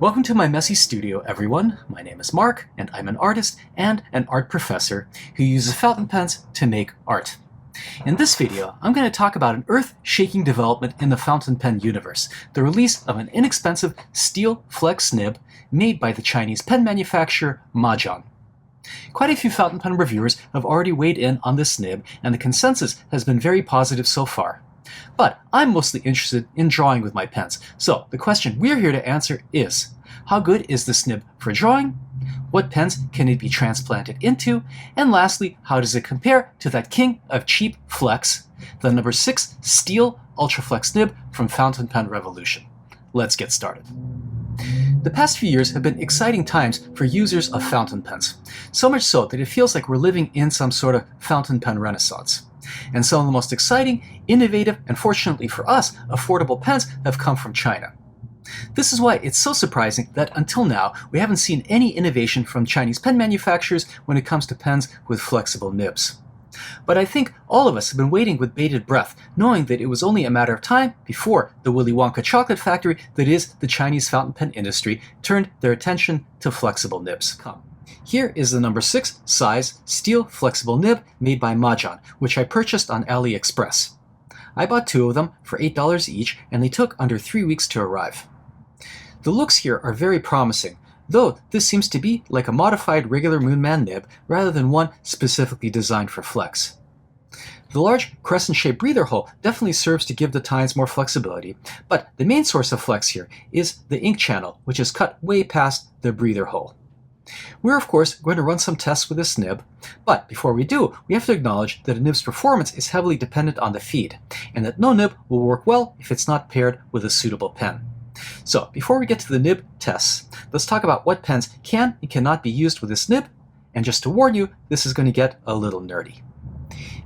Welcome to my messy studio, everyone. My name is Mark, and I'm an artist and an art professor who uses fountain pens to make art. In this video, I'm going to talk about an earth-shaking development in the fountain pen universe, the release of an inexpensive steel flex nib made by the Chinese pen manufacturer Majohn. Quite a few fountain pen reviewers have already weighed in on this nib, and the consensus has been very positive so far. But I'm mostly interested in drawing with my pens, so the question we're here to answer is, how good is this nib for drawing? What pens can it be transplanted into? And lastly, how does it compare to that king of cheap flex, the number 6 steel Ultraflex nib from Fountain Pen Revolution? Let's get started. The past few years have been exciting times for users of fountain pens, so much so that it feels like we're living in some sort of fountain pen renaissance. And some of the most exciting, innovative, and fortunately for us, affordable pens have come from China. This is why it's so surprising that until now we haven't seen any innovation from Chinese pen manufacturers when it comes to pens with flexible nibs. But I think all of us have been waiting with bated breath, knowing that it was only a matter of time before the Willy Wonka chocolate factory that is the Chinese fountain pen industry turned their attention to flexible nibs. Here is the number 6 size steel flexible nib made by Majohn, which I purchased on AliExpress. I bought 2 of them for $8 each, and they took under 3 weeks to arrive. The looks here are very promising, though this seems to be like a modified regular Moonman nib rather than one specifically designed for flex. The large crescent-shaped breather hole definitely serves to give the tines more flexibility, but the main source of flex here is the ink channel, which is cut way past the breather hole. We're of course going to run some tests with this nib, but before we do, we have to acknowledge that a nib's performance is heavily dependent on the feed, and that no nib will work well if it's not paired with a suitable pen. So before we get to the nib tests, let's talk about what pens can and cannot be used with this nib, and just to warn you, this is going to get a little nerdy.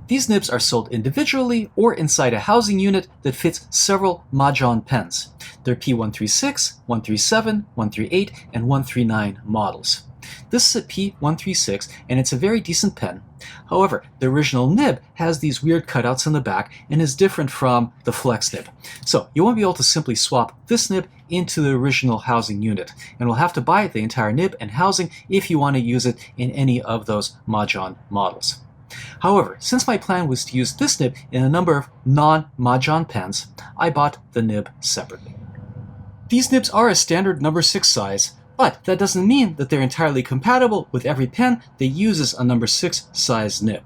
These nibs are sold individually or inside a housing unit that fits several Majohn pens. They're P136, 137, 138, and 139 models. This is a P136, and it's a very decent pen. However, the original nib has these weird cutouts in the back and is different from the flex nib. So you won't be able to simply swap this nib into the original housing unit, and will have to buy the entire nib and housing if you want to use it in any of those Majohn models. However, since my plan was to use this nib in a number of non-Majohn pens, I bought the nib separately. These nibs are a standard number 6 size, but that doesn't mean that they're entirely compatible with every pen that uses a number 6 size nib.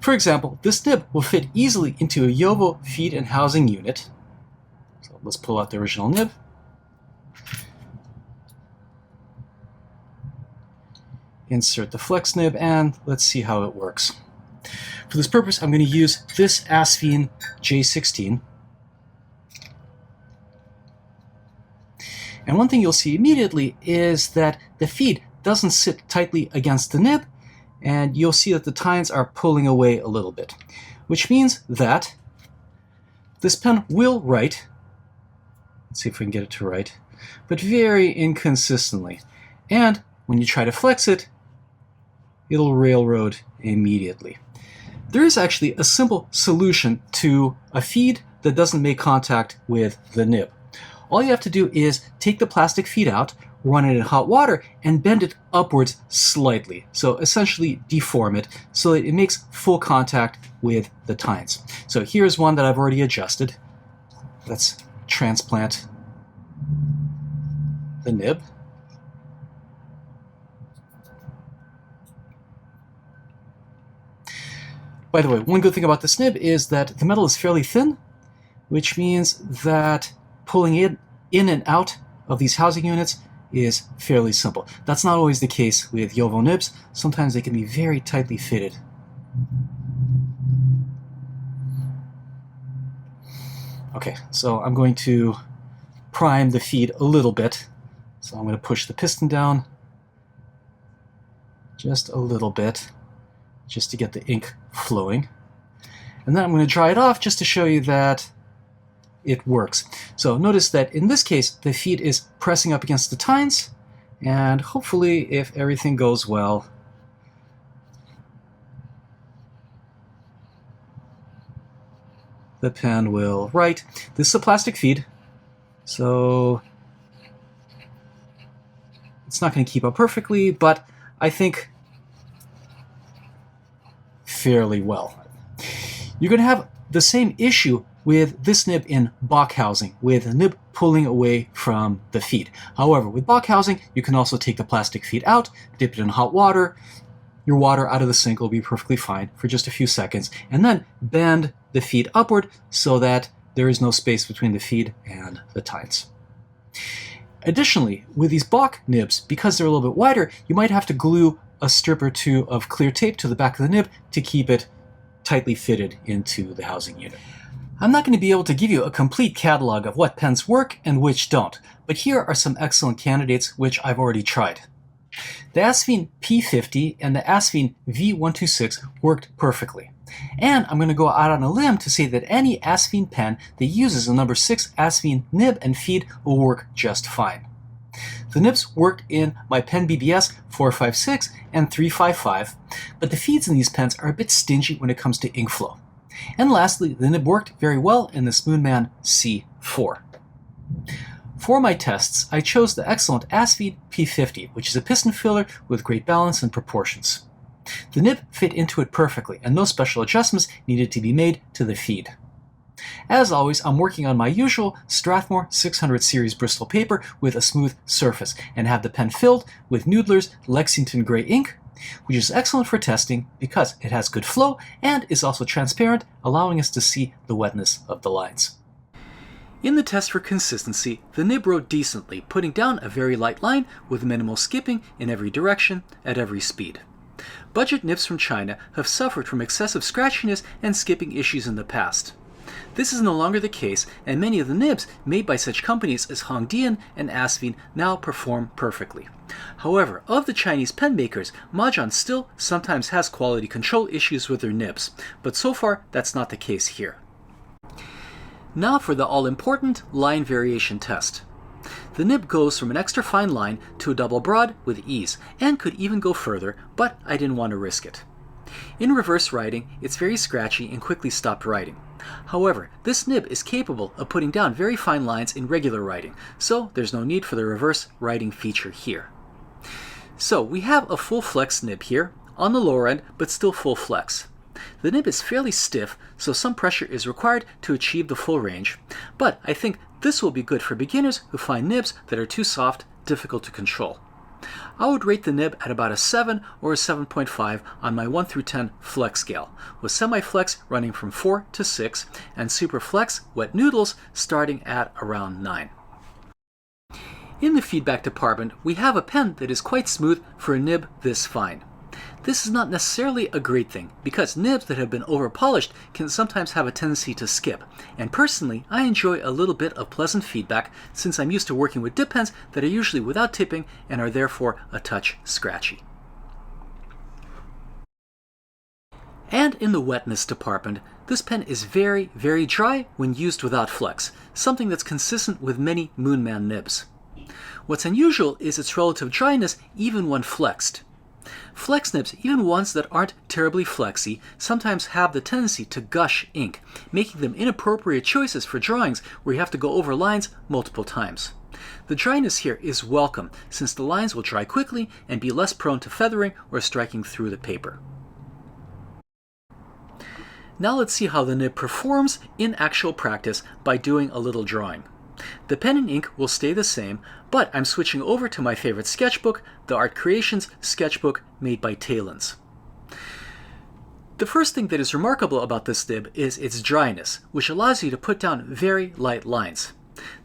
For example, this nib will fit easily into a JoWo feed and housing unit. So let's pull out the original nib. Insert the flex nib, and let's see how it works. For this purpose, I'm going to use this Asphene J16. And one thing you'll see immediately is that the feed doesn't sit tightly against the nib, and you'll see that the tines are pulling away a little bit, which means that this pen will write, let's see if we can get it to write, but very inconsistently. And when you try to flex it, it'll railroad immediately. There is actually a simple solution to a feed that doesn't make contact with the nib. All you have to do is take the plastic feed out, run it in hot water, and bend it upwards slightly. So essentially deform it so that it makes full contact with the tines. So here's one that I've already adjusted. Let's transplant the nib. By the way, one good thing about this nib is that the metal is fairly thin, which means that pulling it in and out of these housing units is fairly simple. That's not always the case with JoWo nibs. Sometimes they can be very tightly fitted. Okay, so I'm going to prime the feed a little bit. So I'm going to push the piston down just a little bit, just to get the ink flowing. And then I'm going to dry it off just to show you that it works. So notice that in this case, the feed is pressing up against the tines, and hopefully, if everything goes well, the pen will write. This is a plastic feed, so It's not going to keep up perfectly, but I think fairly well. You're going to have the same issue with this nib in Bach housing, with the nib pulling away from the feed. However, with Bach housing, you can also take the plastic feed out, dip it in hot water. Your water out of the sink will be perfectly fine for just a few seconds, and then bend the feed upward so that there is no space between the feed and the tines. Additionally, with these Bach nibs, because they're a little bit wider, you might have to glue a strip or two of clear tape to the back of the nib to keep it tightly fitted into the housing unit. I'm not going to be able to give you a complete catalog of what pens work and which don't, but here are some excellent candidates which I've already tried. The Asvine P50 and the Asvine V126 worked perfectly. And I'm going to go out on a limb to say that any Asvine pen that uses a number 6 Asvine nib and feed will work just fine. The nibs worked in my pen BBS 456 and 355, but the feeds in these pens are a bit stingy when it comes to ink flow. And lastly, the nib worked very well in the Spoonman C4. For my tests, I chose the excellent Asvine P50, which is a piston filler with great balance and proportions. The nib fit into it perfectly, and no special adjustments needed to be made to the feed. As always, I'm working on my usual Strathmore 600 series Bristol paper with a smooth surface, and have the pen filled with Noodler's Lexington Gray ink, which is excellent for testing because it has good flow and is also transparent, allowing us to see the wetness of the lines. In the test for consistency, the nib wrote decently, putting down a very light line with minimal skipping in every direction at every speed. Budget nibs from China have suffered from excessive scratchiness and skipping issues in the past. This is no longer the case, and many of the nibs made by such companies as Hongdian and Asvine now perform perfectly. However, of the Chinese pen makers, Majohn still sometimes has quality control issues with their nibs, but so far that's not the case here. Now for the all-important line variation test. The nib goes from an extra fine line to a double broad with ease, and could even go further, but I didn't want to risk it. In reverse writing, it's very scratchy and quickly stopped writing. However, this nib is capable of putting down very fine lines in regular writing, so there's no need for the reverse writing feature here. So we have a full flex nib here, on the lower end, but still full flex. The nib is fairly stiff, so some pressure is required to achieve the full range, but I think this will be good for beginners who find nibs that are too soft, difficult to control. I would rate the nib at about a 7 or a 7.5 on my 1 through 10 flex scale, with semi-flex running from 4 to 6, and super flex wet noodles starting at around 9. In the feedback department, we have a pen that is quite smooth for a nib this fine. This is not necessarily a great thing, because nibs that have been over-polished can sometimes have a tendency to skip, and personally, I enjoy a little bit of pleasant feedback since I'm used to working with dip pens that are usually without tipping and are therefore a touch scratchy. And in the wetness department, this pen is very, very dry when used without flex, something that's consistent with many Moonman nibs. What's unusual is its relative dryness even when flexed. Flex nibs, even ones that aren't terribly flexy, sometimes have the tendency to gush ink, making them inappropriate choices for drawings where you have to go over lines multiple times. The dryness here is welcome, since the lines will dry quickly and be less prone to feathering or striking through the paper. Now let's see how the nib performs in actual practice by doing a little drawing. The pen and ink will stay the same, but I'm switching over to my favorite sketchbook, the Art Creations sketchbook made by Talens. The first thing that is remarkable about this nib is its dryness, which allows you to put down very light lines.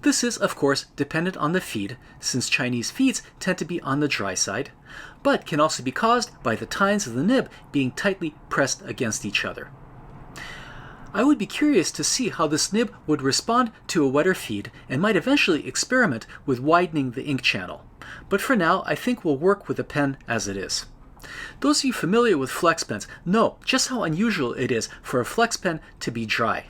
This is, of course, dependent on the feed, since Chinese feeds tend to be on the dry side, but can also be caused by the tines of the nib being tightly pressed against each other. I would be curious to see how this nib would respond to a wetter feed, and might eventually experiment with widening the ink channel. But for now, I think we'll work with the pen as it is. Those of you familiar with flex pens know just how unusual it is for a flex pen to be dry.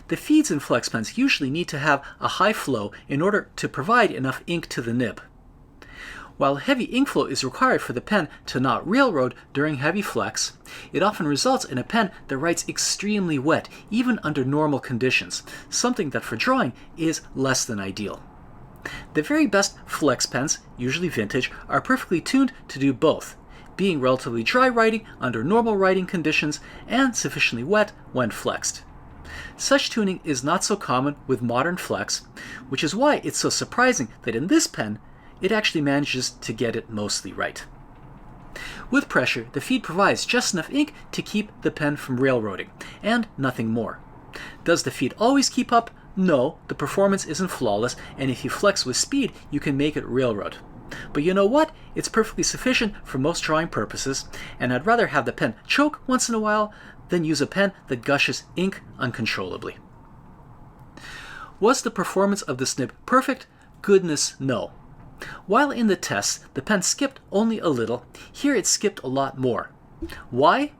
The feeds in flex pens usually need to have a high flow in order to provide enough ink to the nib. While heavy ink flow is required for the pen to not railroad during heavy flex, it often results in a pen that writes extremely wet, even under normal conditions, something that for drawing is less than ideal. The very best flex pens, usually vintage, are perfectly tuned to do both, being relatively dry writing under normal writing conditions and sufficiently wet when flexed. Such tuning is not so common with modern flex, which is why it's so surprising that in this pen, it actually manages to get it mostly right. With pressure, the feed provides just enough ink to keep the pen from railroading, and nothing more. Does the feed always keep up? No, the performance isn't flawless, and if you flex with speed, you can make it railroad. But you know what? It's perfectly sufficient for most drawing purposes, and I'd rather have the pen choke once in a while than use a pen that gushes ink uncontrollably. Was the performance of this nib perfect? Goodness, no. While in the tests, the pen skipped only a little, here it skipped a lot more. Why?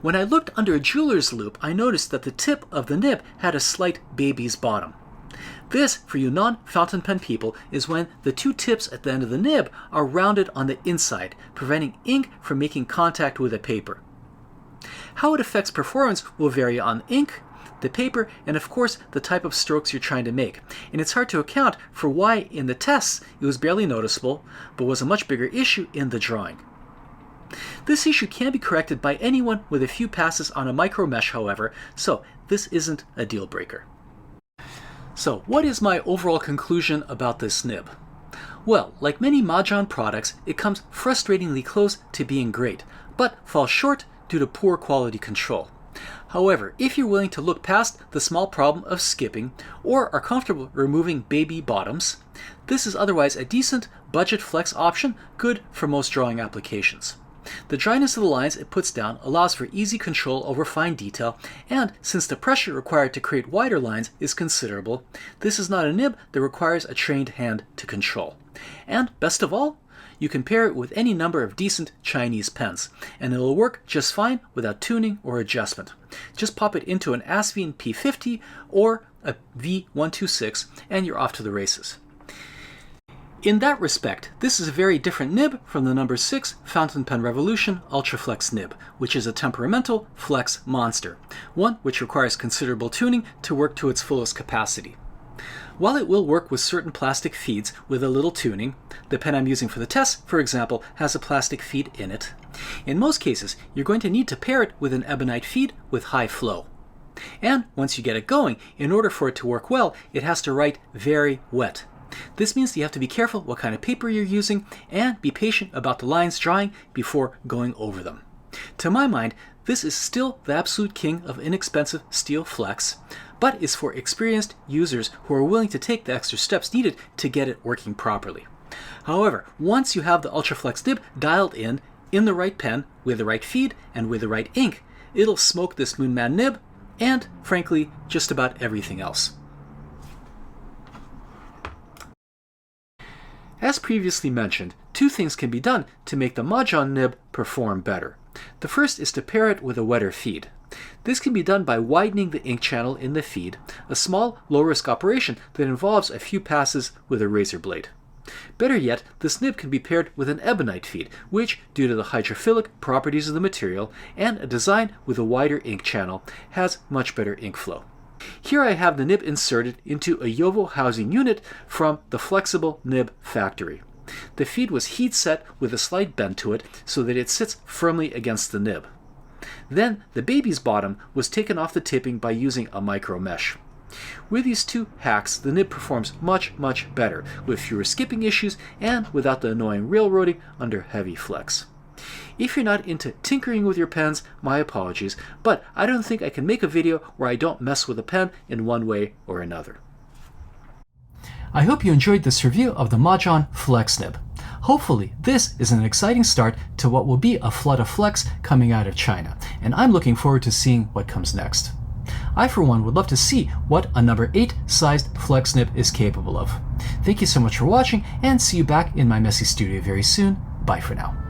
When I looked under a jeweler's loupe, I noticed that the tip of the nib had a slight baby's bottom. This, for you non-fountain pen people, is when the two tips at the end of the nib are rounded on the inside, preventing ink from making contact with the paper. How it affects performance will vary on ink, the paper, and of course the type of strokes you're trying to make. And it's hard to account for why in the tests it was barely noticeable, but was a much bigger issue in the drawing. This issue can be corrected by anyone with a few passes on a micro mesh, however, so this isn't a deal breaker. So what is my overall conclusion about this nib? Well, like many Majohn products, it comes frustratingly close to being great, but falls short due to poor quality control. However, if you're willing to look past the small problem of skipping, or are comfortable removing baby bottoms, this is otherwise a decent budget flex option, good for most drawing applications. The dryness of the lines it puts down allows for easy control over fine detail, and since the pressure required to create wider lines is considerable, this is not a nib that requires a trained hand to control. And best of all, you can pair it with any number of decent Chinese pens, and it'll work just fine without tuning or adjustment. Just pop it into an Asvine P50 or a V126 and you're off to the races. In that respect, this is a very different nib from the number 6 Fountain Pen Revolution Ultraflex nib, which is a temperamental flex monster, one which requires considerable tuning to work to its fullest capacity. While it will work with certain plastic feeds with a little tuning, the pen I'm using for the test, for example, has a plastic feed in it. In most cases, you're going to need to pair it with an ebonite feed with high flow. And once you get it going, in order for it to work well, it has to write very wet. This means you have to be careful what kind of paper you're using and be patient about the lines drying before going over them. To my mind, this is still the absolute king of inexpensive steel flex, but is for experienced users who are willing to take the extra steps needed to get it working properly. However, once you have the Ultraflex nib dialed in the right pen, with the right feed, and with the right ink, it'll smoke this Moonman nib, and, frankly, just about everything else. As previously mentioned, two things can be done to make the Majohn nib perform better. The first is to pair it with a wetter feed. This can be done by widening the ink channel in the feed, a small, low-risk operation that involves a few passes with a razor blade. Better yet, this nib can be paired with an ebonite feed, which, due to the hydrophilic properties of the material and a design with a wider ink channel, has much better ink flow. Here I have the nib inserted into a Jowo housing unit from the Flexible Nib factory. The feed was heat set with a slight bend to it so that it sits firmly against the nib. Then the baby's bottom was taken off the tipping by using a micro mesh. With these two hacks, the nib performs much better, with fewer skipping issues and without the annoying railroading under heavy flex. If you're not into tinkering with your pens, my apologies, but I don't think I can make a video where I don't mess with a pen in one way or another. I hope you enjoyed this review of the Majohn Flex Nib. Hopefully, this is an exciting start to what will be a flood of flex coming out of China, and I'm looking forward to seeing what comes next. I, for one, would love to see what a number 8 sized flex nib is capable of. Thank you so much for watching, and see you back in my messy studio very soon. Bye for now.